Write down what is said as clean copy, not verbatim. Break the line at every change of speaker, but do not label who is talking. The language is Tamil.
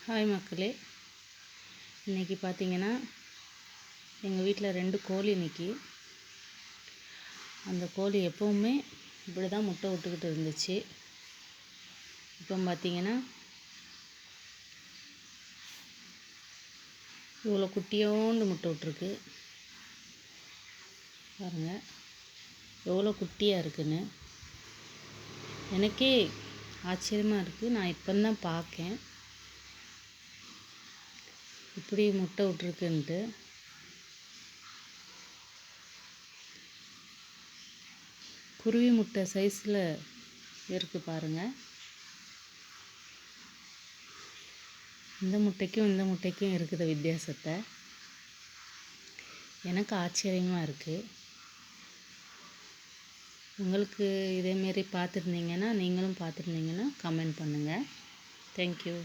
ஹாய் மக்களே, இன்றைக்கி பார்த்தீங்கன்னா எங்கள் வீட்டில் 2 கோழி நிற்கி. அந்த கோழி எப்போவுமே இப்படி தான் முட்டை விட்டுக்கிட்டு இருந்துச்சு. இப்போ பார்த்தீங்கன்னா இவ்வளோ குட்டியோண்டு முட்டை விட்ருக்கு பாருங்கள், எவ்வளோ குட்டியாக இருக்குன்னு. எனக்கே ஆச்சரியமாக இருக்குது. நான் இப்போ தான் பார்க்கேன் இப்படி முட்டை விட்ருக்குன்ட்டு. குருவி முட்டை சைஸில் இருக்குது பாருங்கள். இந்த முட்டைக்கும் இந்த முட்டைக்கும் இருக்குது வித்தியாசத்தை. எனக்கு ஆச்சரியமாக இருக்குது. உங்களுக்கு இதேமாரி பார்த்துருந்தீங்கன்னா, நீங்களும் பார்த்துருந்தீங்கன்னா கமெண்ட் பண்ணுங்கள். தேங்க்யூ.